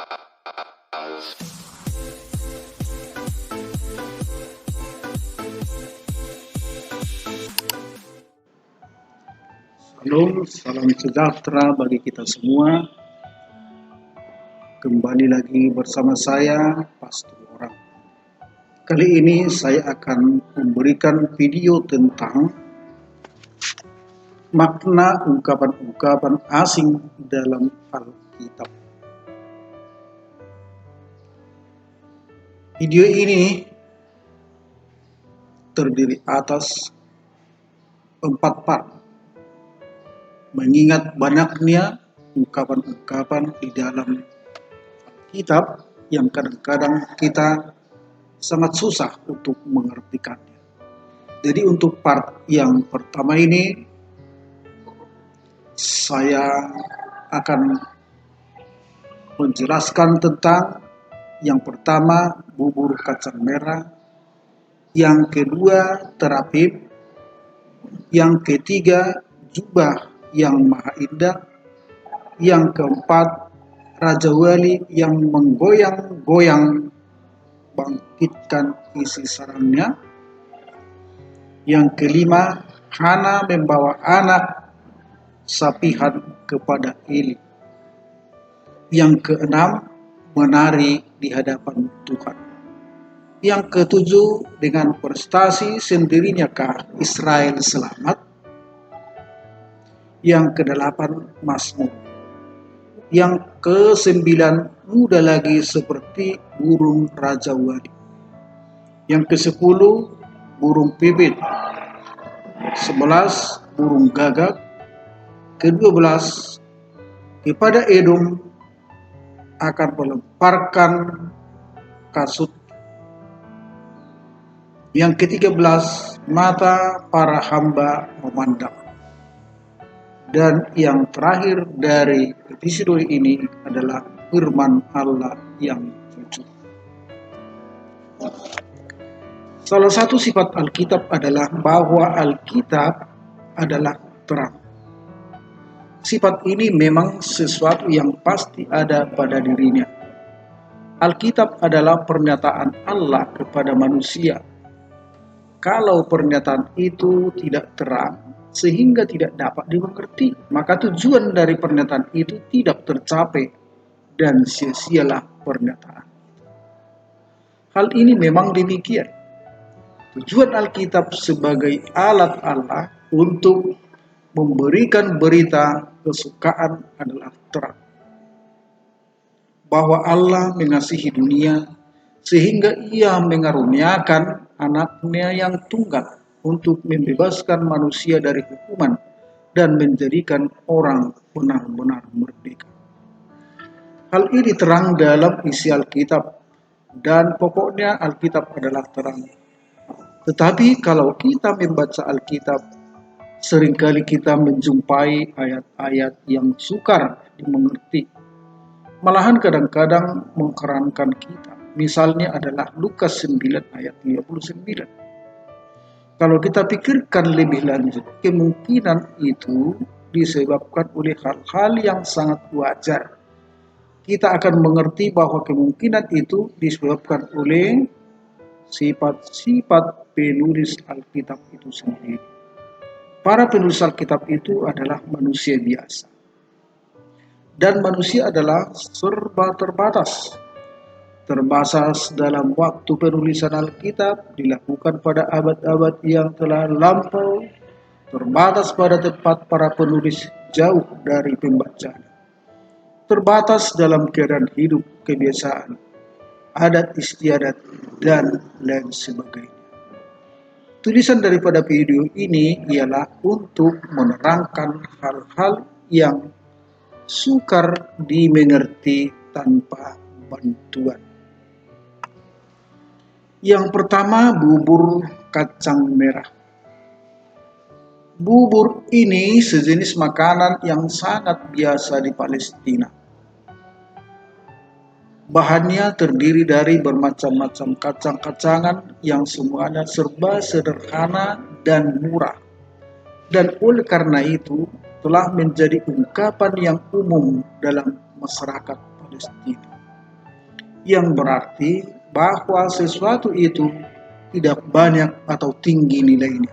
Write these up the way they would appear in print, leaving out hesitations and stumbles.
Halo, salam sejahtera bagi kita semua. Kembali lagi bersama saya, Pastor Orang. Kali ini saya akan memberikan video tentang makna ungkapan-ungkapan asing dalam Alkitab. Video ini terdiri atas 4 part. Mengingat banyaknya ungkapan-ungkapan di dalam Alkitab yang kadang-kadang kita sangat susah untuk mengartikannya. Jadi untuk part yang pertama ini, saya akan menjelaskan tentang yang pertama bubur kacang merah, yang kedua terapim, yang ketiga jubah yang maha indah, yang keempat Raja Wali yang menggoyang-goyang bangkitkan isi sarangnya, yang kelima Hana membawa anak sapihan kepada Eli, yang keenam menari di hadapan Tuhan, yang ketujuh dengan prestasi sendirinyakah Israel selamat, yang kedelapan Mazmur, yang kesembilan muda lagi seperti burung Raja Wali, yang kesepuluh burung pipit, 11 burung gagak, ke-12 kepada Edom akan melemparkan kasut, yang ke-13 mata para hamba memandang. Dan yang terakhir dari episode ini adalah firman Allah yang jujur. Salah satu sifat Alkitab adalah bahwa Alkitab adalah terang. Sifat ini memang sesuatu yang pasti ada pada dirinya. Alkitab adalah pernyataan Allah kepada manusia. Kalau pernyataan itu tidak terang, sehingga tidak dapat dimengerti, maka tujuan dari pernyataan itu tidak tercapai dan sia-sialah pernyataan. Hal ini memang demikian. Tujuan Alkitab sebagai alat Allah untuk memberikan berita kesukaan adalah terang. Bahwa Allah mengasihi dunia sehingga ia mengaruniakan anaknya yang tunggal untuk membebaskan manusia dari hukuman dan menjadikan orang benar-benar merdeka. Hal ini terang dalam isi Alkitab, dan pokoknya Alkitab adalah terang. Tetapi kalau kita membaca Alkitab, seringkali kita menjumpai ayat-ayat yang sukar dimengerti, malahan kadang-kadang mengherankan kita. Misalnya adalah Lukas 9 ayat 39. Kalau kita pikirkan lebih lanjut, kemungkinan itu disebabkan oleh hal-hal yang sangat wajar. Kita akan mengerti bahwa kemungkinan itu disebabkan oleh sifat-sifat penulis Alkitab itu sendiri. Para penulis Alkitab itu adalah manusia biasa. Dan manusia adalah serba terbatas. Terbatas dalam waktu penulisan Alkitab dilakukan pada abad-abad yang telah lampau, terbatas pada tempat para penulis jauh dari pembacaan, terbatas dalam keadaan hidup, kebiasaan, adat istiadat, dan lain sebagainya. Tulisan daripada video ini ialah untuk menerangkan hal-hal yang sukar dimengerti tanpa bantuan. Yang pertama, bubur kacang merah. Bubur ini sejenis makanan yang sangat biasa di Palestina. Bahannya terdiri dari bermacam-macam kacang-kacangan yang semuanya serba sederhana dan murah. Dan oleh karena itu telah menjadi ungkapan yang umum dalam masyarakat Palestina. yang berarti bahwa sesuatu itu tidak banyak atau tinggi nilainya.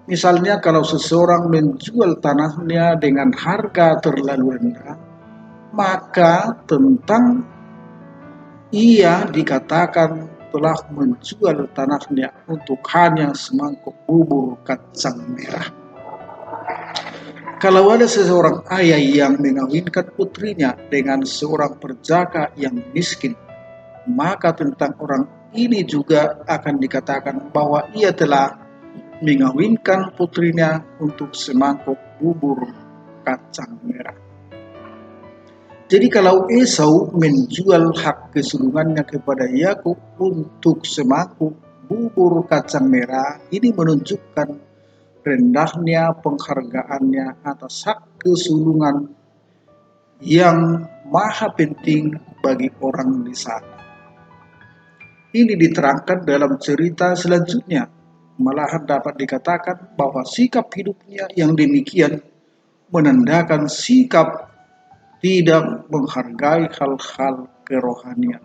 Misalnya kalau seseorang menjual tanahnya dengan harga terlalu rendah, maka tentang ia dikatakan telah menjual tanahnya untuk hanya semangkuk bubur kacang merah. Kalau ada seseorang ayah yang mengawinkan putrinya dengan seorang perjaka yang miskin, maka tentang orang ini juga akan dikatakan bahwa ia telah mengawinkan putrinya untuk semangkuk bubur kacang merah. Jadi kalau Esau menjual hak kesulungannya kepada Yakub untuk semangkuk bubur kacang merah, ini menunjukkan rendahnya penghargaannya atas hak kesulungan yang maha penting bagi orang di sana. Ini diterangkan dalam cerita selanjutnya. Malahan dapat dikatakan bahwa sikap hidupnya yang demikian menandakan sikap tidak menghargai hal-hal kerohanian.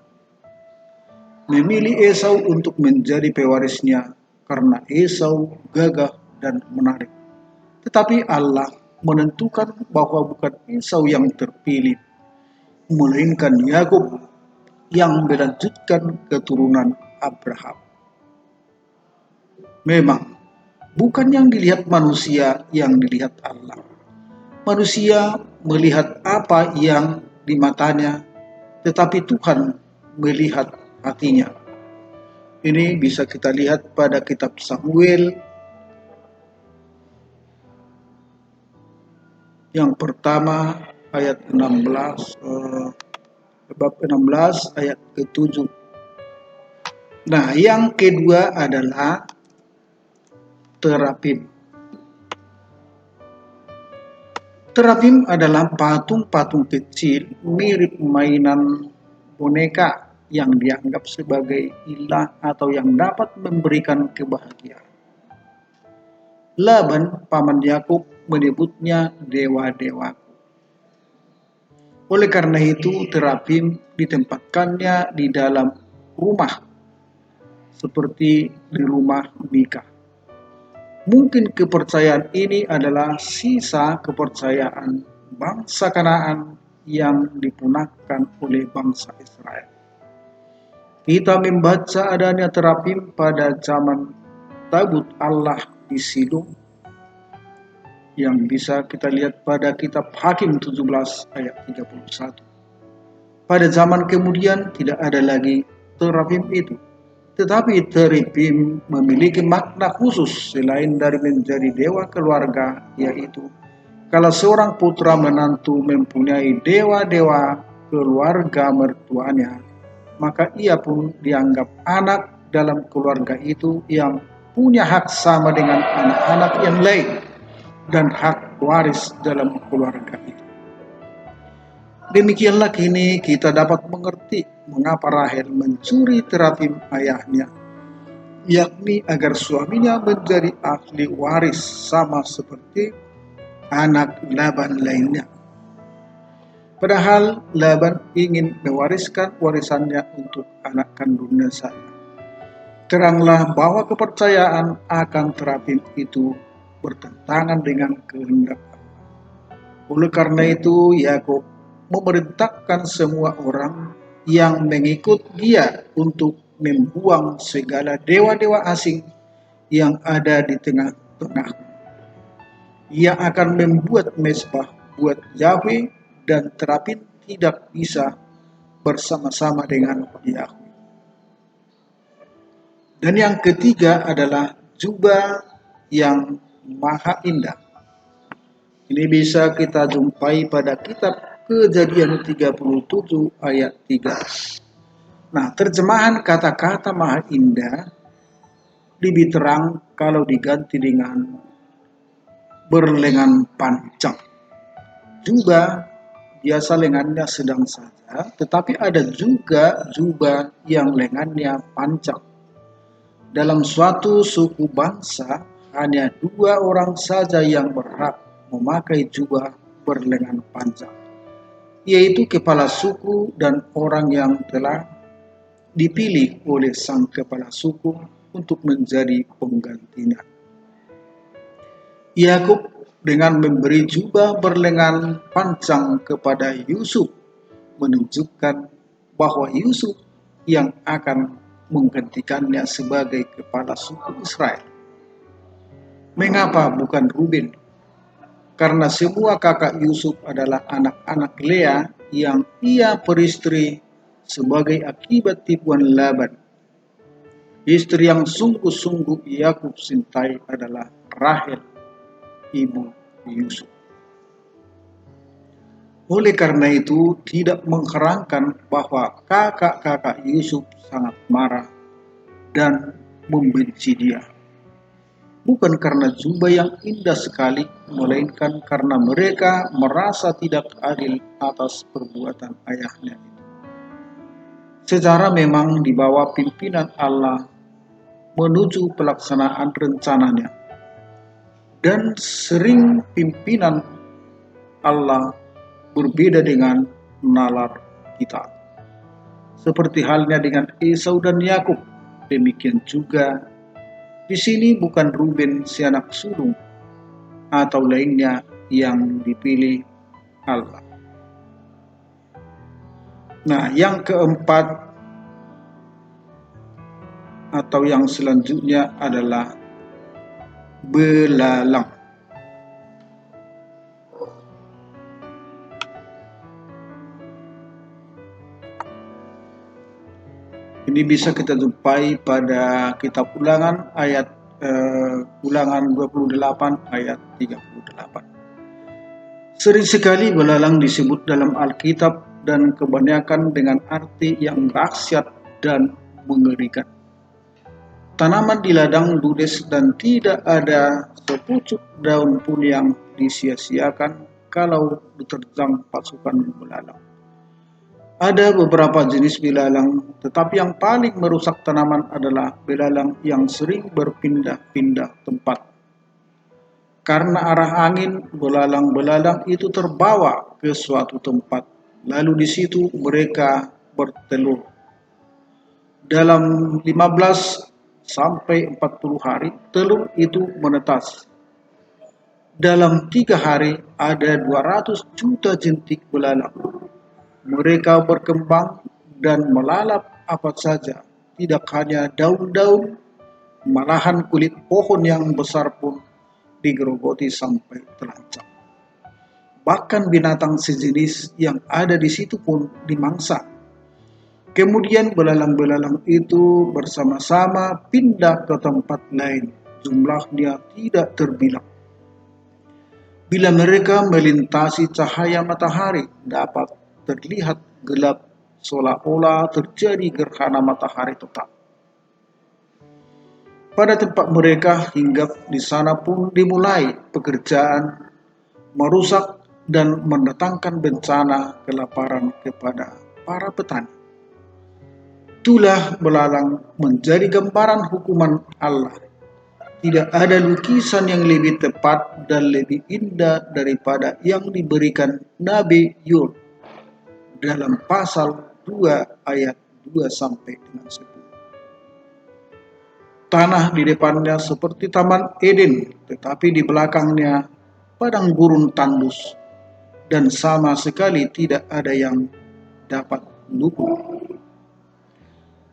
Memilih Esau untuk menjadi pewarisnya karena Esau gagah dan menarik. Tetapi Allah menentukan bahwa bukan Esau yang terpilih, melainkan Yakub yang melanjutkan keturunan Abraham. Memang, bukan yang dilihat manusia yang dilihat Allah. Manusia melihat apa yang di matanya, tetapi Tuhan melihat hatinya. Ini bisa kita lihat pada kitab Samuel yang pertama ayat 16, bab 16 ayat ke-7. Nah, yang kedua adalah terapim. Terapim adalah patung-patung kecil mirip mainan boneka yang dianggap sebagai ilah atau yang dapat memberikan kebahagiaan. Laban, paman Yakub, menyebutnya dewa-dewaku. Oleh karena itu, terapim ditempatkannya di dalam rumah, seperti di rumah Mika. Mungkin kepercayaan ini adalah sisa kepercayaan bangsa Kanaan yang dipunahkan oleh bangsa Israel. Kita membaca adanya terapim pada zaman tabut Allah di Silo yang bisa kita lihat pada kitab Hakim 17 ayat 31. Pada zaman kemudian tidak ada lagi terapim itu. Tetapi terapim memiliki makna khusus selain dari menjadi dewa keluarga, yaitu kalau seorang putra menantu mempunyai dewa-dewa keluarga mertuanya, maka ia pun dianggap anak dalam keluarga itu yang punya hak sama dengan anak-anak yang lain dan hak waris dalam keluarga itu. Demikianlah kini kita dapat mengerti mengapa Rahel mencuri terapim ayahnya, yakni agar suaminya menjadi ahli waris sama seperti anak Laban lainnya. Padahal Laban ingin mewariskan warisannya untuk anak kandungnya saja. Teranglah bahwa kepercayaan akan terapim itu bertentangan dengan kehendak Allah. Oleh karena itu, Yakub memerintahkan semua orang yang mengikut dia untuk membuang segala dewa-dewa asing yang ada di tengah-tengah. Ia akan membuat mezbah buat Yahweh dan terapim tidak bisa bersama-sama dengan Yahweh. Dan yang ketiga adalah jubah yang maha indah. Ini bisa kita jumpai pada kitab Kejadian 37 ayat 3. Nah, terjemahan kata-kata maha indah lebih terang kalau diganti dengan berlengan panjang. Jubah biasa lengannya sedang saja, tetapi ada juga jubah yang lengannya panjang. Dalam suatu suku bangsa, hanya 2 orang saja yang berhak memakai jubah berlengan panjang, yaitu kepala suku dan orang yang telah dipilih oleh sang kepala suku untuk menjadi penggantinya. Yakub dengan memberi jubah berlengan panjang kepada Yusuf menunjukkan bahwa Yusuf yang akan menggantikannya sebagai kepala suku Israel. Mengapa bukan Ruben? Karena semua kakak Yusuf adalah anak-anak Lea yang ia peristri sebagai akibat tipuan Laban. Istri yang sungguh-sungguh Yakub cintai adalah Rahel, ibu Yusuf. Oleh karena itu, tidak mengherankan bahwa kakak-kakak Yusuf sangat marah dan membenci dia. Bukan karena jubah yang indah sekali, melainkan karena mereka merasa tidak adil atas perbuatan ayahnya itu. Sejarah memang di bawah pimpinan Allah menuju pelaksanaan rencananya. Dan sering pimpinan Allah berbeda dengan nalar kita. Seperti halnya dengan Esau dan Yakub, demikian juga di sini bukan Ruben si anak sulung atau lainnya yang dipilih Allah. Nah, yang keempat atau yang selanjutnya adalah belalang. Ini bisa kita jumpai pada kitab Ulangan Ulangan 28 ayat 38. Sering sekali belalang disebut dalam Alkitab dan kebanyakan dengan arti yang dahsyat dan mengerikan. Tanaman di ladang ludes dan tidak ada sepucuk daun pun yang disia-siakan kalau diterjang pasukan belalang. Ada beberapa jenis belalang, tetapi yang paling merusak tanaman adalah belalang yang sering berpindah-pindah tempat. Karena arah angin, belalang-belalang itu terbawa ke suatu tempat, lalu di situ mereka bertelur. Dalam 15 sampai 40 hari, telur itu menetas. Dalam 3 hari, ada 200 juta jentik belalang. Mereka berkembang dan melalap apa saja, tidak hanya daun-daun, malahan kulit pohon yang besar pun digerogoti sampai terancam. Bahkan binatang sejenis yang ada di situ pun dimangsa. Kemudian belalang-belalang itu bersama-sama pindah ke tempat lain. Jumlahnya tidak terbilang. Bila mereka melintasi cahaya matahari, dapat terlihat gelap seolah-olah terjadi gerhana matahari total. Pada tempat mereka hinggap di sana pun dimulai pekerjaan merusak dan mendatangkan bencana kelaparan kepada para petani. Itulah belalang menjadi gambaran hukuman Allah. Tidak ada lukisan yang lebih tepat dan lebih indah daripada yang diberikan Nabi Yud dalam pasal 2 ayat 2 sampai dengan 10. Tanah di depannya seperti Taman Eden, tetapi di belakangnya padang gurun tandus, dan sama sekali tidak ada yang dapat mendukung.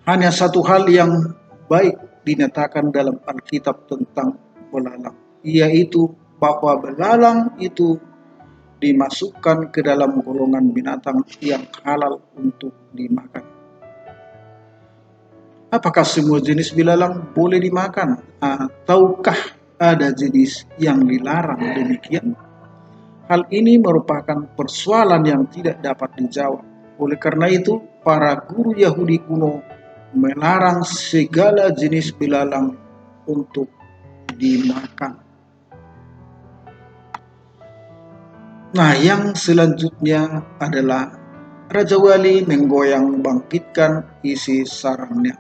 Hanya satu hal yang baik dinyatakan dalam Alkitab tentang belalang, yaitu bahwa belalang itu dimasukkan ke dalam golongan binatang yang halal untuk dimakan. Apakah semua jenis belalang boleh dimakan? Ataukah ada jenis yang dilarang demikian? Hal ini merupakan persoalan yang tidak dapat dijawab. Oleh karena itu, para guru Yahudi kuno melarang segala jenis belalang untuk dimakan. Nah, yang selanjutnya adalah Raja Wali menggoyang bangkitkan isi sarangnya.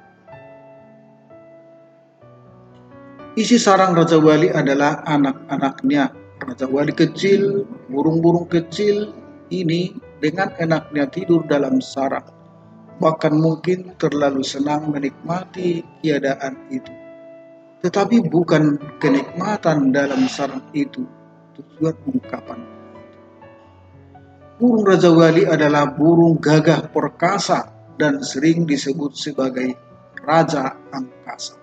Isi sarang Raja Wali adalah anak-anaknya. Raja Wali kecil, burung-burung kecil ini dengan enaknya tidur dalam sarang. bahkan mungkin terlalu senang menikmati keadaan itu. Tetapi bukan kenikmatan dalam sarang itu tujuan ungkapan. Burung Raja Wali adalah burung gagah perkasa dan sering disebut sebagai Raja Angkasa.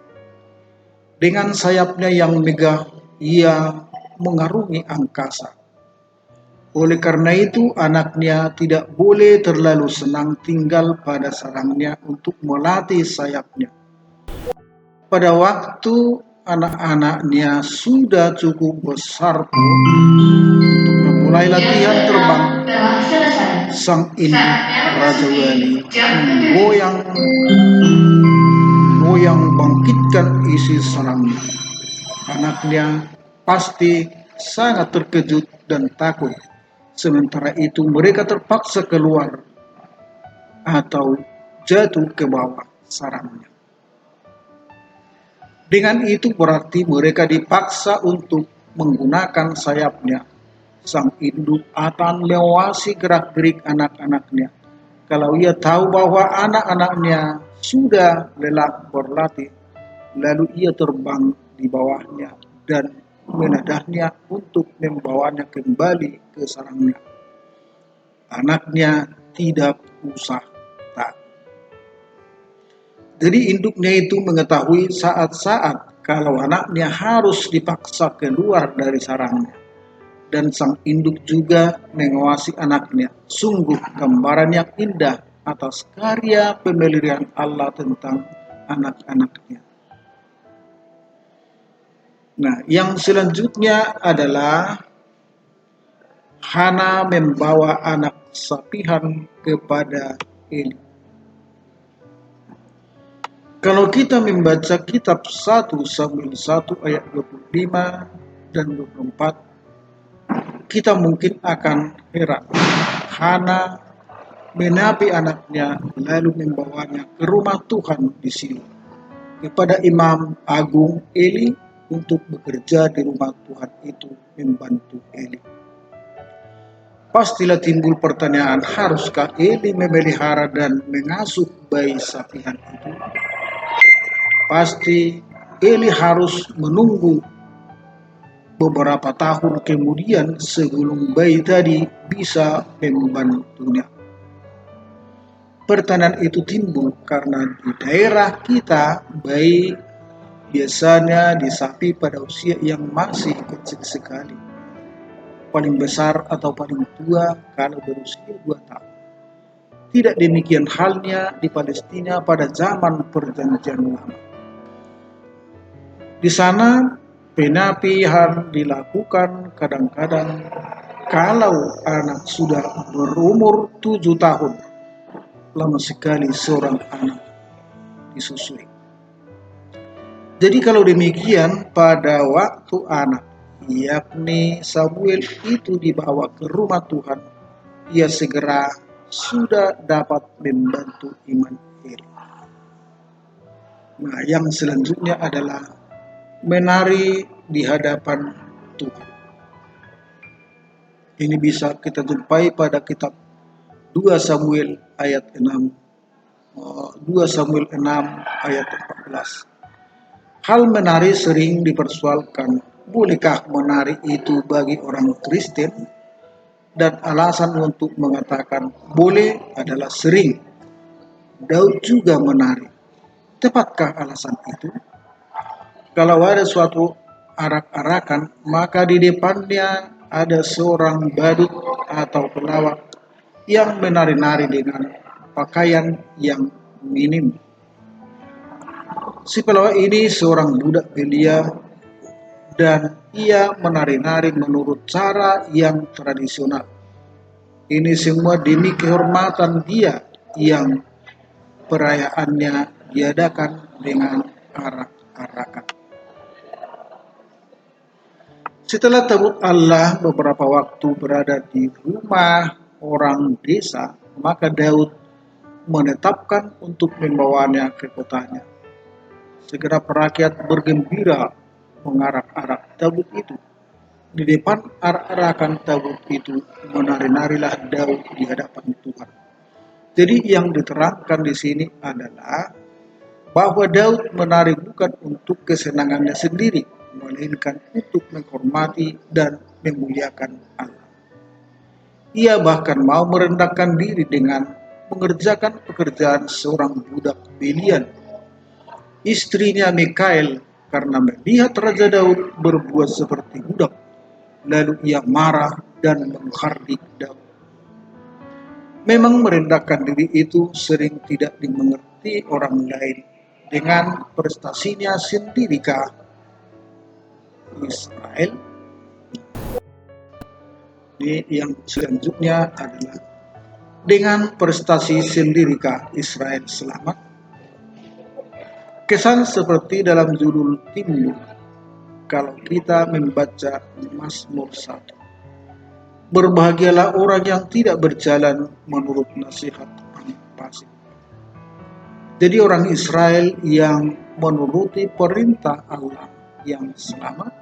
Dengan sayapnya yang megah, ia mengarungi angkasa. Oleh karena itu, anaknya tidak boleh terlalu senang tinggal pada sarangnya untuk melatih sayapnya. Pada waktu anak-anaknya sudah cukup besar untuk memulai latihan terbang, sang induk Raja Wali goyang bangkitkan isi sarangnya. Anaknya pasti sangat terkejut dan takut. Sementara itu mereka terpaksa keluar atau jatuh ke bawah sarangnya. Dengan itu berarti mereka dipaksa untuk menggunakan sayapnya. Sang induk akan mengawasi gerak-gerik anak-anaknya. Kalau ia tahu bahwa anak-anaknya sudah lelah berlatih, lalu ia terbang di bawahnya dan menadahnya untuk membawanya kembali ke sarangnya. Anaknya tidak usah takut. Jadi induknya itu mengetahui saat-saat kalau anaknya harus dipaksa keluar dari sarangnya. Dan sang induk juga mengawasi anaknya. Sungguh gambaran yang indah atas karya pemeliharaan Allah tentang anak-anaknya. Nah, yang selanjutnya adalah Hana membawa anak sapihan kepada Eli. Kalau kita membaca kitab 1 Samuel 1 ayat 25 dan 24, kita mungkin akan heran. Hana menapi anaknya lalu membawanya ke rumah Tuhan di Silo kepada Imam Agung Eli untuk bekerja di rumah Tuhan itu membantu Eli. Pastilah timbul pertanyaan, haruskah Eli memelihara dan mengasuh bayi sapihan itu? Pasti Eli harus menunggu beberapa tahun kemudian sebelum bayi tadi bisa membantunya. Pertanyaan itu timbul karena di daerah kita bayi biasanya disapi pada usia yang masih kecil sekali. Paling besar atau paling tua kalau berusia 2 tahun. Tidak demikian halnya di Palestina pada zaman Perjanjian Lama. Di sana penapihan dilakukan kadang-kadang kalau anak sudah berumur 7 tahun. Lama sekali seorang anak disusui. Jadi kalau demikian pada waktu anak, yakni Samuel itu dibawa ke rumah Tuhan, ia segera sudah dapat membantu iman Eli. Nah, yang selanjutnya adalah menari di hadapan Tuhan. Ini bisa kita jumpai pada kitab 2 Samuel ayat 6. 2 Samuel 6 ayat 14. Hal menari sering dipersoalkan. Bolehkah menari itu bagi orang Kristen? Dan alasan untuk mengatakan boleh adalah sering. Daud juga menari. Tepatkah alasan itu? Kalau ada suatu arak-arakan, maka di depannya ada seorang badut atau pelawak yang menari-nari dengan pakaian yang minim. Si pelawak ini seorang budak belia dan ia menari-nari menurut cara yang tradisional. Ini semua demi kehormatan dia yang perayaannya diadakan dengan arak-arakan. Setelah tabut Allah beberapa waktu berada di rumah orang desa, maka Daud menetapkan untuk membawanya ke kotanya. Segera rakyat bergembira mengarak-arak tabut itu. Di depan arak-arakan tabut itu menari-narilah Daud di hadapan Tuhan. Jadi yang diterangkan di sini adalah bahwa Daud menari bukan untuk kesenangannya sendiri, melainkan untuk menghormati dan memuliakan Allah. Ia bahkan mau merendahkan diri dengan mengerjakan pekerjaan seorang budak belian, istrinya Mikael, karena melihat Raja Daud berbuat seperti budak. Lalu ia marah dan menghardik Daud. Memang merendahkan diri itu sering tidak dimengerti orang lain. Dengan prestasinya sendirikah Israel? Ini yang selanjutnya adalah dengan prestasi sendirikah Israel selamat? Kesan seperti dalam judul timbul kalau kita membaca Mazmur 1. Berbahagialah orang yang tidak berjalan menurut nasihat anak fasik. Jadi orang Israel yang menuruti perintah Allah yang selamat.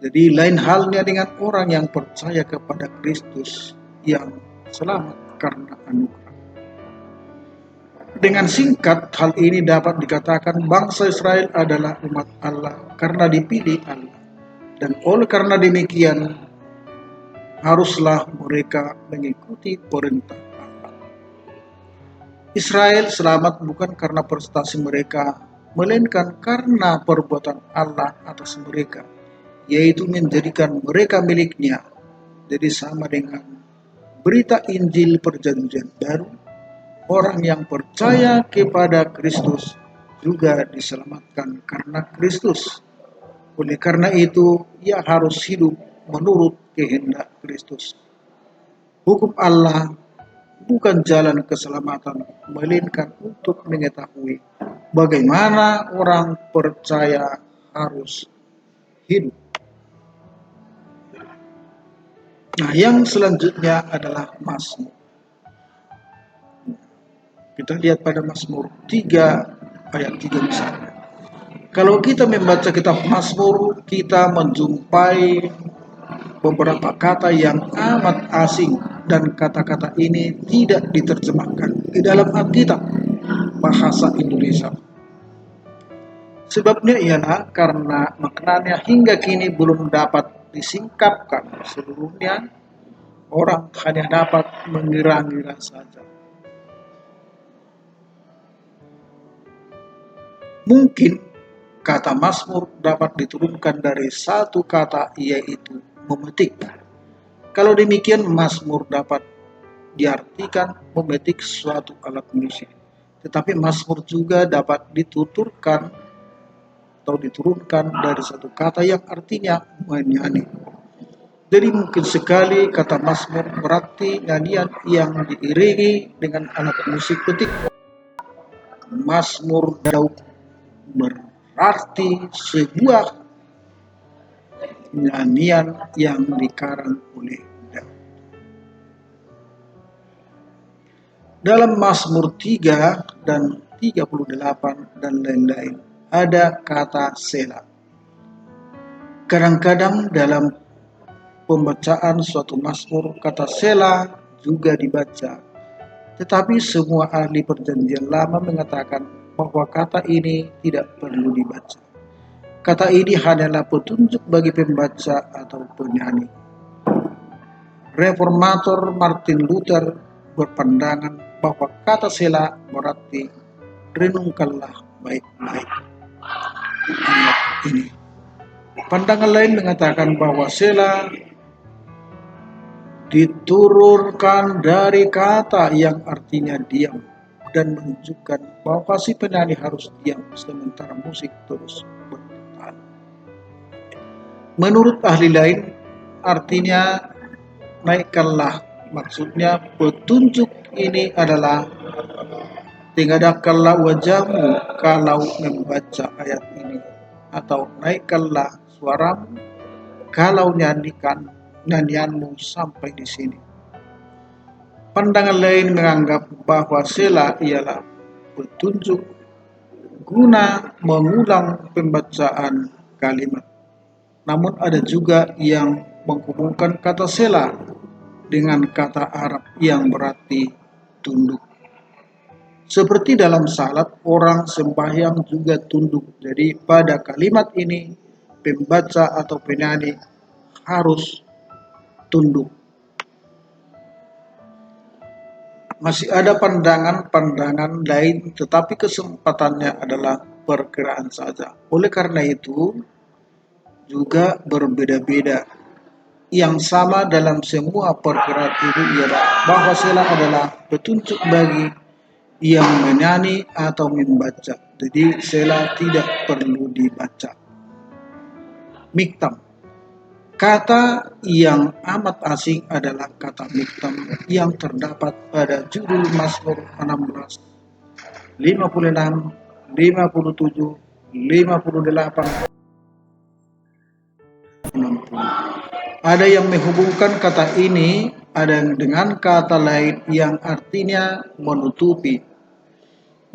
Jadi lain halnya dengan orang yang percaya kepada Kristus yang selamat karena anugerah. Dengan singkat, hal ini dapat dikatakan bangsa Israel adalah umat Allah karena dipilih Allah. Dan oleh karena demikian, haruslah mereka mengikuti perintah Allah. Israel selamat bukan karena prestasi mereka, melainkan karena perbuatan Allah atas mereka, yaitu menjadikan mereka miliknya. Jadi sama dengan berita Injil Perjanjian Baru, orang yang percaya kepada Kristus juga diselamatkan karena Kristus. Oleh karena itu, ia harus hidup menurut kehendak Kristus. Hukum Allah bukan jalan keselamatan, melainkan untuk mengetahui bagaimana orang percaya harus hidup. Nah, yang selanjutnya adalah Mazmur. Kita lihat pada Mazmur 3 ayat 3 misalnya. Kalau kita membaca kitab Mazmur, kita menjumpai beberapa kata yang amat asing dan kata-kata ini tidak diterjemahkan di dalam Alkitab bahasa Indonesia. Sebabnya ialah karena maknanya hingga kini belum dapat disingkapkan seluruhnya, orang hanya dapat mengira-ngira saja. Mungkin kata Mazmur dapat diturunkan dari satu kata, yaitu memetik. Kalau demikian, Mazmur dapat diartikan memetik suatu alat musik. Tetapi Mazmur juga dapat dituturkan atau diturunkan dari satu kata yang artinya menyanyi. Jadi mungkin sekali kata Mazmur berarti nyanyian yang diiringi dengan alat musik petik. Mazmur Daud berarti sebuah nyanyian yang dikarang oleh Daud. Dalam Mazmur 3 dan 38 dan lain-lain ada kata Selah. Kadang-kadang dalam pembacaan suatu Mazmur kata Selah juga dibaca. Tetapi semua ahli perjanjian lama mengatakan bahwa kata ini tidak perlu dibaca. Kata ini hanyalah petunjuk bagi pembaca atau penyanyi. Reformator Martin Luther berpandangan bahwa kata Selah berarti renungkanlah baik-baik ayat ini. Pandangan lain mengatakan bahwa Selah diturunkan dari kata yang artinya diam dan menunjukkan bahwa si penyanyi harus diam sementara musik terus berputar. Menurut ahli lain, artinya naikkanlah. Maksudnya petunjuk ini adalah tinggalkanlah wajahmu kalau membaca ayat ini, atau naikkanlah suaramu kalau nyanyianmu sampai di sini. Pandangan lain menganggap bahwa Selah ialah petunjuk guna mengulang pembacaan kalimat. Namun ada juga yang menghubungkan kata Selah dengan kata Arab yang berarti tunduk. Seperti dalam salat, orang sembahyang juga tunduk. Jadi pada kalimat ini, pembaca atau penyanyi harus tunduk. Masih ada pandangan-pandangan lain, tetapi kesempatannya adalah perkiraan saja. Oleh karena itu, juga berbeda-beda. Yang sama dalam semua perkiraan itu ialah bahwa sela adalah petunjuk bagi yang menyanyi atau membaca. Jadi sela tidak perlu dibaca. Miktam. Kata yang amat asing adalah kata miktam yang terdapat pada judul Mazmur 16, 56, 57, 58, 60. Ada yang menghubungkan kata ini ada dengan kata lain yang artinya menutupi.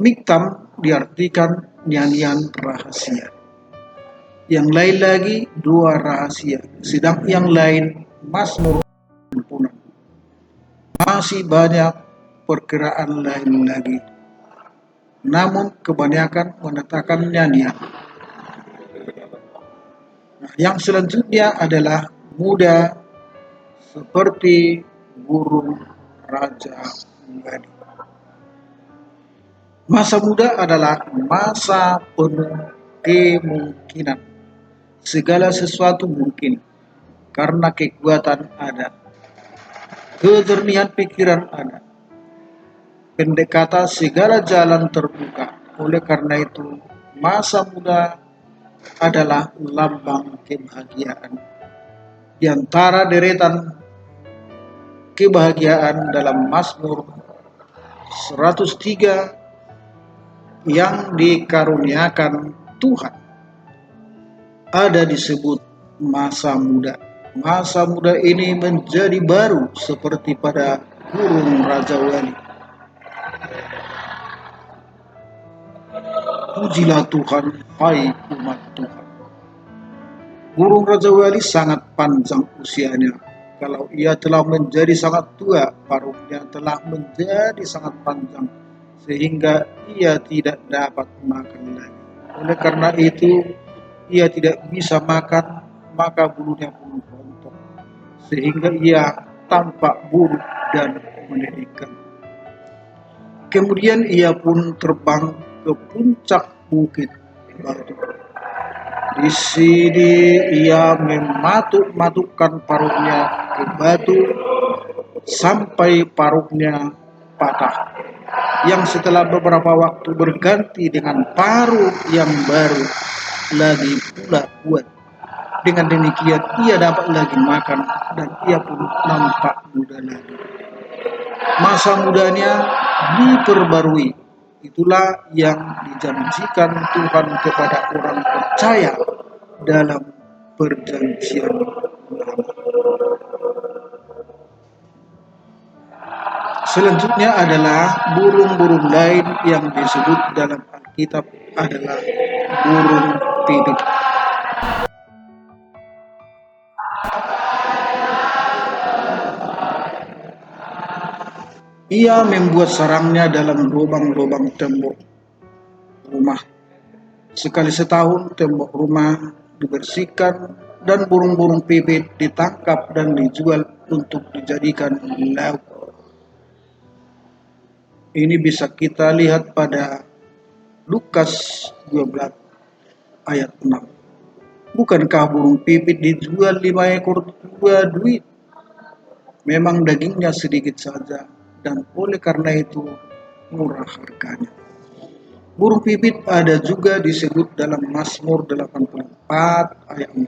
Miktam diartikan nyanyian rahasia. Yang lain lagi dua rahasia, sedang yang lain Mazmur sempurna. Masih banyak perkiraan lain lagi, namun kebanyakan menetapkan nyanyian. Nah, yang selanjutnya adalah muda seperti burung raja Wali. Masa muda adalah masa penuh kemungkinan. Segala sesuatu mungkin karena kekuatan ada, kejernihan pikiran ada, pendekatan segala jalan terbuka. Oleh karena itu, masa muda adalah lambang kebahagiaan. Di antara deretan kebahagiaan dalam Mazmur 103 yang dikaruniakan Tuhan ada disebut masa muda. Masa muda ini menjadi baru seperti pada burung Raja Wali. Pujilah Tuhan, hai umat Tuhan. Burung Raja Wali sangat panjang usianya. Kalau ia telah menjadi sangat tua, paruhnya telah menjadi sangat panjang, sehingga ia tidak dapat makan lagi. Oleh karena itu, ia tidak bisa makan, maka bulunya pun rontok, sehingga ia tampak buruk dan menyedihkan. Kemudian ia pun terbang ke puncak bukit batu. Di sini ia mematuk-matukkan paruhnya ke batu sampai paruhnya patah, yang setelah beberapa waktu berganti dengan paruh yang baru lagi pula kuat. Dengan demikian ia dapat lagi makan dan ia pun nampak muda lagi. Masa mudanya diperbarui. Itulah yang dijanjikan Tuhan kepada orang percaya dalam perjanjian lama. Selanjutnya adalah burung-burung lain yang disebut dalam Alkitab adalah burung pipit. Ia membuat sarangnya dalam lubang-lubang tembok rumah. Sekali setahun tembok rumah dibersihkan dan burung-burung pipit ditangkap dan dijual untuk dijadikan lauk. Ini bisa kita lihat pada Lukas 12 ayat 6. Bukankah burung pipit dijual 5 ekor 2 duit? Memang dagingnya sedikit saja, dan oleh karena itu murah harganya. Burung pipit ada juga disebut dalam Mazmur 84 ayat 4,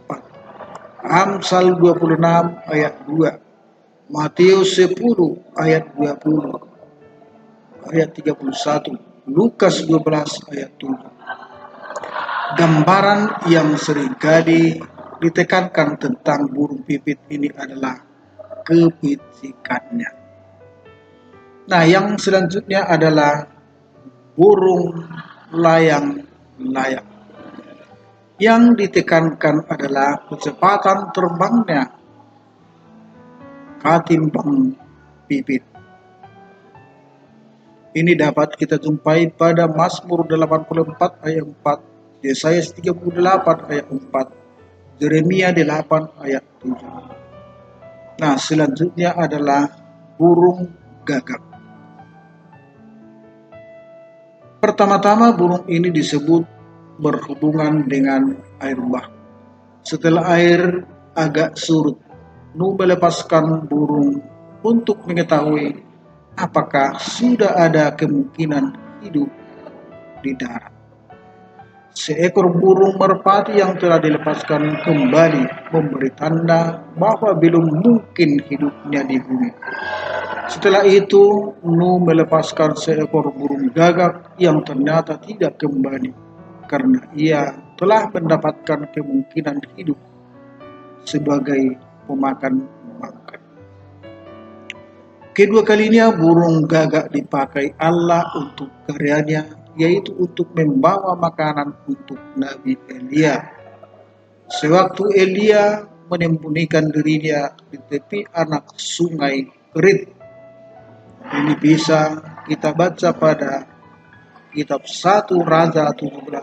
Amsal 26 ayat 2, Matius 10 ayat 20, ayat 31, Lukas 12 ayat 7. Gambaran yang seringkali ditekankan tentang burung pipit ini adalah kepicikannya. Nah, yang selanjutnya adalah burung layang-layang. Yang ditekankan adalah kecepatan terbangnya ketimbang pipit. Ini dapat kita jumpai pada Mazmur 84 ayat 4, Yesaya 38 ayat 4, Yeremia 8 ayat 7. Nah, selanjutnya adalah burung gagak. Pertama-tama burung ini disebut berhubungan dengan air bah. Setelah air agak surut, Nuh melepaskan burung untuk mengetahui apakah sudah ada kemungkinan hidup di darat. Seekor burung merpati yang telah dilepaskan kembali memberi tanda bahwa belum mungkin hidupnya di bumi. Setelah itu, Nuh melepaskan seekor burung gagak yang ternyata tidak kembali karena ia telah mendapatkan kemungkinan hidup sebagai pemakan bangkai. Kedua kalinya burung gagak dipakai Allah untuk karyanya, yaitu untuk membawa makanan untuk Nabi Elia. Sewaktu Elia menyembunyikan dirinya di tepi anak sungai Kerit. Ini bisa kita baca pada kitab 1 Raja 17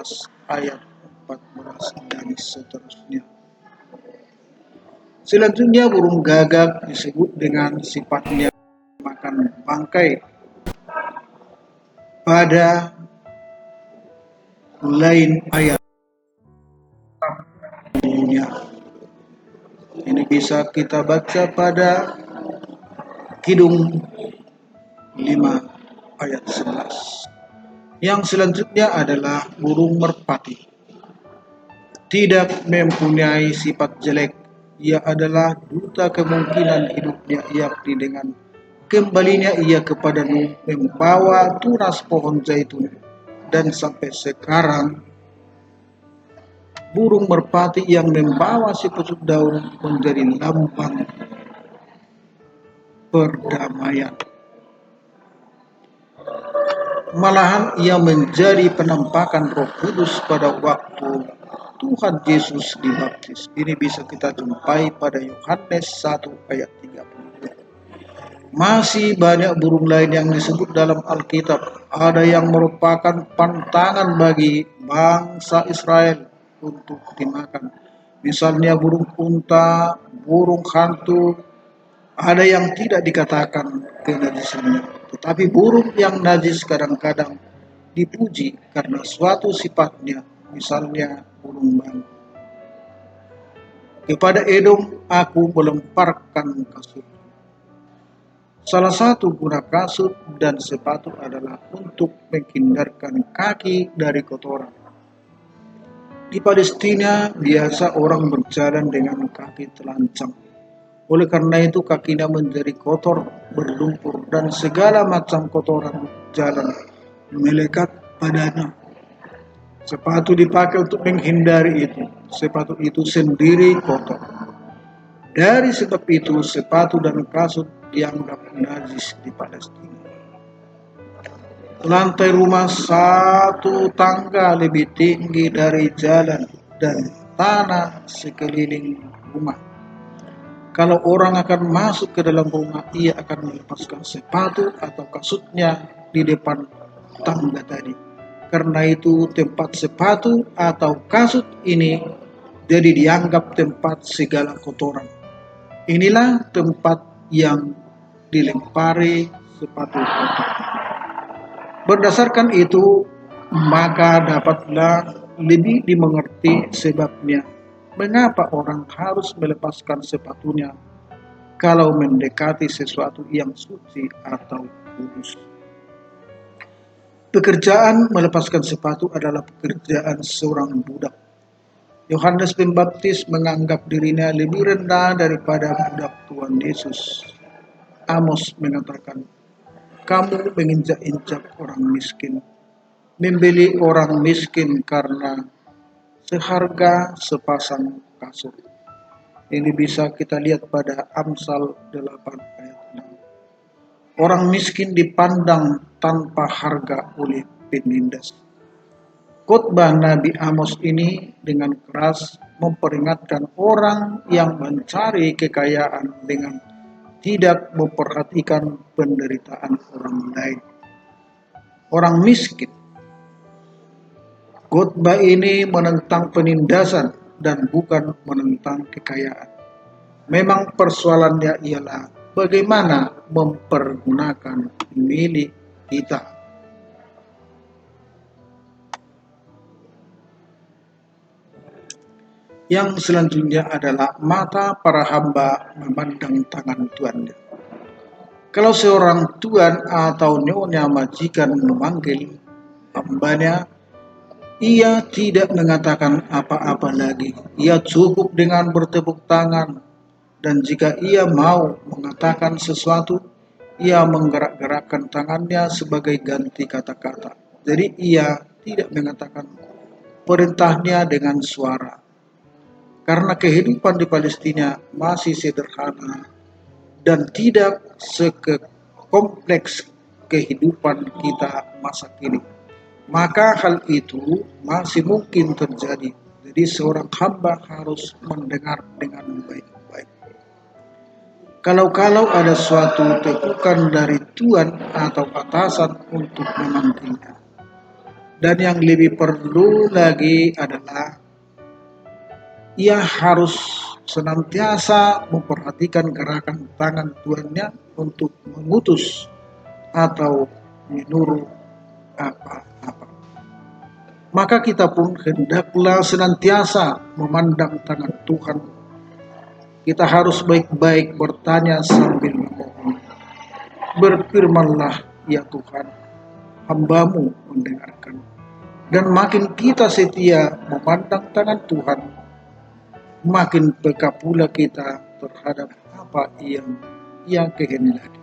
ayat 14 dan seterusnya. Selanjutnya burung gagak disebut dengan sifatnya makan bangkai. Pada lain ayat dunia. Ini bisa kita baca pada Kidung 5 ayat 11. Yang selanjutnya adalah burung merpati. Tidak mempunyai sifat jelek. Ia adalah duta kemungkinan hidupnya, yakni dengan kembalinya ia kepada Nuh membawa tunas pohon zaitun. Dan sampai sekarang burung merpati yang membawa sepucuk daun menjadi lambang perdamaian. Malahan ia menjadi penampakan Roh Kudus pada waktu Tuhan Yesus dibaptis. Ini bisa kita jumpai pada Yohanes 1 ayat 32. Masih banyak burung lain yang disebut dalam Alkitab. Ada yang merupakan pantangan bagi bangsa Israel untuk dimakan. Misalnya burung unta, burung hantu. Ada yang tidak dikatakan kenajisannya, tetapi burung yang najis kadang-kadang dipuji karena suatu sifatnya, misalnya burung bang. Kepada Edom aku melemparkan kasut. Salah satu guna kasut dan sepatu adalah untuk menghindarkan kaki dari kotoran. Di Palestina biasa orang berjalan dengan kaki telanjang. Oleh karena itu kakinya menjadi kotor, berlumpur, dan segala macam kotoran jalan melekat padanya. Sepatu dipakai untuk menghindari itu. Sepatu itu sendiri kotor. Dari sebab itu sepatu dan kasut dianggap najis di Palestina. Lantai rumah satu tangga lebih tinggi dari jalan dan tanah sekeliling rumah. Kalau orang akan masuk ke dalam rumah, ia akan melepaskan sepatu atau kasutnya di depan tangga tadi. Karena itu tempat sepatu atau kasut ini jadi dianggap tempat segala kotoran. Inilah tempat yang dilempari sepatu kotor. Berdasarkan itu, maka dapatlah lebih dimengerti sebabnya mengapa orang harus melepaskan sepatunya kalau mendekati sesuatu yang suci atau kudus. Pekerjaan melepaskan sepatu adalah pekerjaan seorang budak. Yohanes Pembaptis menganggap dirinya lebih rendah daripada budak Tuhan Yesus. Amos mengatakan, kamu menginjak-injak orang miskin, membeli orang miskin karena seharga sepasang kasut. Ini bisa kita lihat pada Amsal 8 ayat 6. Orang miskin dipandang tanpa harga oleh penindas. Khotbah Nabi Amos ini dengan keras memperingatkan orang yang mencari kekayaan dengan tidak memperhatikan penderitaan orang lain. orang miskin. Khotbah ini menentang penindasan dan bukan menentang kekayaan. Memang persoalannya ialah bagaimana mempergunakan milik kita. Yang selanjutnya adalah mata para hamba memandang tangan tuannya. Kalau seorang tuan atau nyonya majikan memanggil hambanya, ia tidak mengatakan apa-apa lagi. Ia cukup dengan bertepuk tangan, dan jika ia mau mengatakan sesuatu, ia menggerak-gerakkan tangannya sebagai ganti kata-kata. Jadi ia tidak mengatakan perintahnya dengan suara. Karena kehidupan di Palestina masih sederhana dan tidak sekompleks kehidupan kita masa kini, maka hal itu masih mungkin terjadi. Jadi seorang hamba harus mendengar dengan baik-baik. Kalau ada suatu tegukan dari tuan atau atasan untuk memanggilnya. Dan yang lebih perlu lagi adalah ia harus senantiasa memperhatikan gerakan tangan tuannya untuk mengutus atau menyuruh apa-apa. Maka kita pun hendaklah senantiasa memandang tangan Tuhan. Kita harus baik-baik bertanya sambil memohon. Berfirmanlah, ya Tuhan, hamba-Mu mendengarkan. Dan makin kita setia memandang tangan Tuhan, makin peka pula kita terhadap apa yang Ia kehendaki.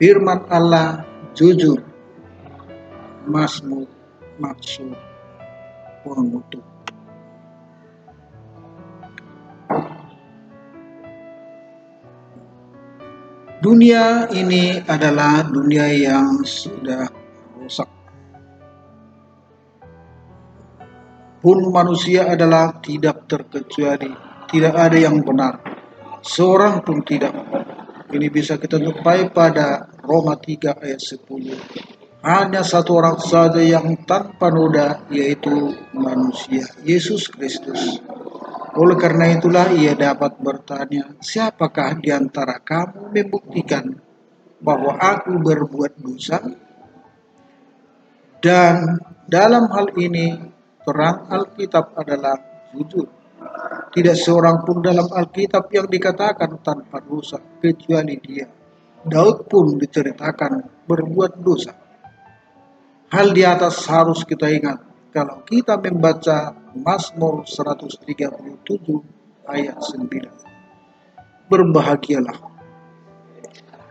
Firman Allah jujur, Mazmur maksud penutup. Dunia ini adalah dunia yang sudah rusak. Pun manusia adalah tidak terkecuali, tidak ada yang benar, seorang pun tidak. Ini bisa kita jumpai pada Roma 3 ayat 10. Hanya satu orang saja yang tanpa noda, yaitu manusia, Yesus Kristus. Oleh karena itulah ia dapat bertanya, siapakah di antara kamu membuktikan bahwa aku berbuat dosa? Dan dalam hal ini terang Alkitab adalah jujur. Tidak seorang pun dalam Alkitab yang dikatakan tanpa dosa kecuali dia. Daud pun diceritakan berbuat dosa. Hal di atas harus kita ingat kalau kita membaca Mazmur 137 ayat 9. Berbahagialah.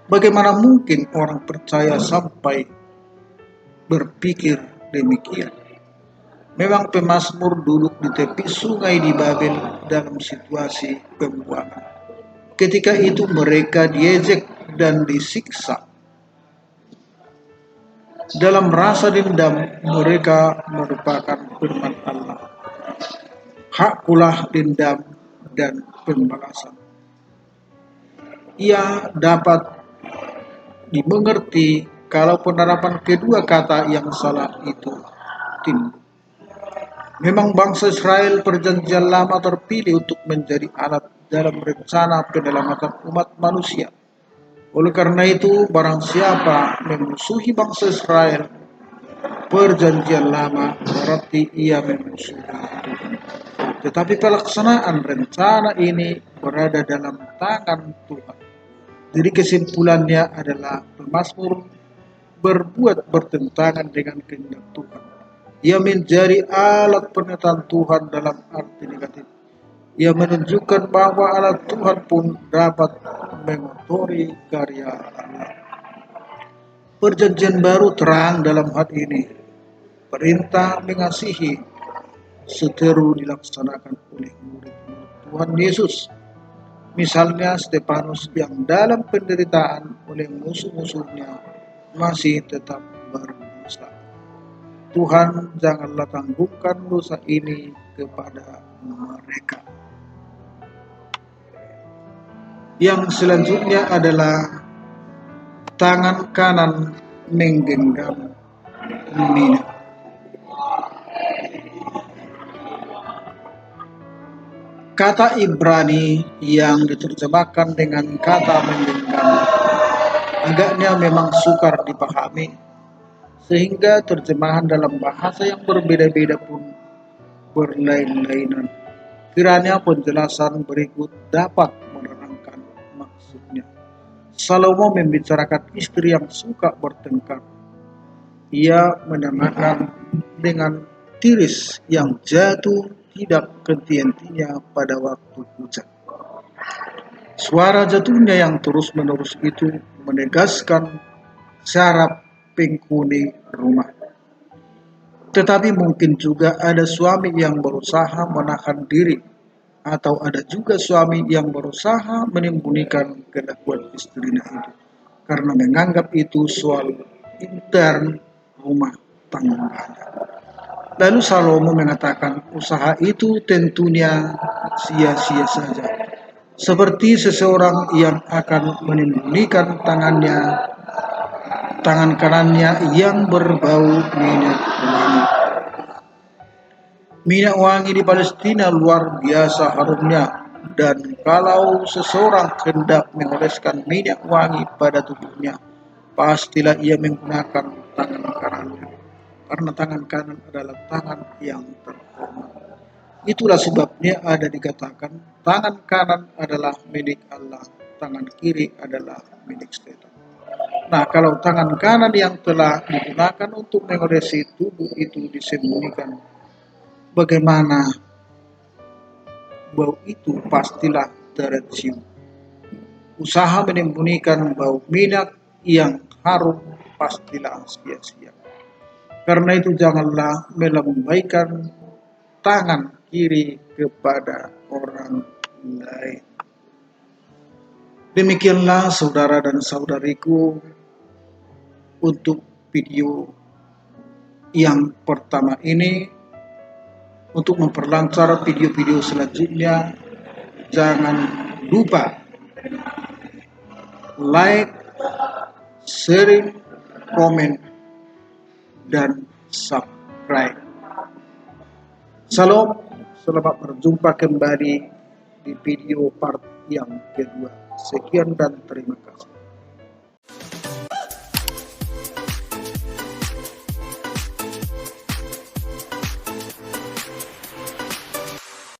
Bagaimana mungkin orang percaya sampai berpikir demikian? Memang pemazmur duduk di tepi sungai di Babel dalam situasi pembuangan. Ketika itu mereka diejek dan disiksa. Dalam rasa dendam mereka merupakan firman Allah. Hakkulah dendam dan pembalasan. Ia dapat dimengerti kalau penerapan kedua kata yang salah itu timbul. Memang bangsa Israel perjanjian lama terpilih untuk menjadi alat dalam rencana penyelamatan umat manusia. Oleh karena itu, barang siapa memusuhi bangsa Israel, perjanjian lama berarti ia memusuhi Tuhan. Tetapi pelaksanaan rencana ini berada dalam tangan Tuhan. Jadi kesimpulannya adalah pemazmur berbuat bertentangan dengan kehendak Tuhan. Ia menjadi alat pernyataan Tuhan dalam arti negatif. Ia menunjukkan bahwa alat Tuhan pun dapat mengotori karya Allah. Perjanjian baru terang dalam hal ini. Perintah mengasihi seteru dilaksanakan oleh murid-murid Tuhan Yesus. Misalnya Stefanus yang dalam penderitaan oleh musuh-musuhnya masih tetap berdosa. Tuhan, janganlah tanggungkan dosa ini kepada mereka. Yang selanjutnya adalah tangan kanan menggenggam minyak. Kata Ibrani yang diterjemahkan dengan kata menggenggam agaknya memang sukar dipahami, sehingga terjemahan dalam bahasa yang berbeda-beda pun berlain-lainan. Kiranya penjelasan berikut dapat menerangkan maksudnya. Salomo membicarakan istri yang suka bertengkar. Ia menamakan dengan tiris yang jatuh tidak henti-hentinya pada waktu hujan. Suara jatuhnya yang terus-menerus itu menegaskan syarat penghuni rumah. Tetapi mungkin juga ada suami yang berusaha menahan diri, atau ada juga suami yang berusaha menyembunyikan kelakuan istrinya itu karena menganggap itu soal intern rumah tangganya. Lalu Salomo mengatakan usaha itu tentunya sia-sia saja. Seperti seseorang yang akan menyembunyikan tangan kanannya yang berbau minyak wangi. Minyak wangi di Palestina luar biasa harumnya, dan kalau seseorang hendak mengoleskan minyak wangi pada tubuhnya, pastilah ia menggunakan tangan kanannya, karena tangan kanan adalah tangan yang terhormat. Itulah sebabnya ada dikatakan tangan kanan adalah milik Allah, tangan kiri adalah milik setan. Nah, kalau tangan kanan yang telah digunakan untuk mengolesi tubuh itu disembunyikan, bagaimana bau itu pastilah tercium. Usaha menyembunyikan bau minyak yang harum pastilah sia-sia. Karena itu janganlah melambaikan tangan kiri kepada orang lain. Demikianlah saudara dan saudariku untuk video yang pertama ini. Untuk memperlancar video-video selanjutnya, jangan lupa like, sharing, komen, dan subscribe. Salam, selamat berjumpa kembali di video part yang kedua. Sekian dan terima kasih.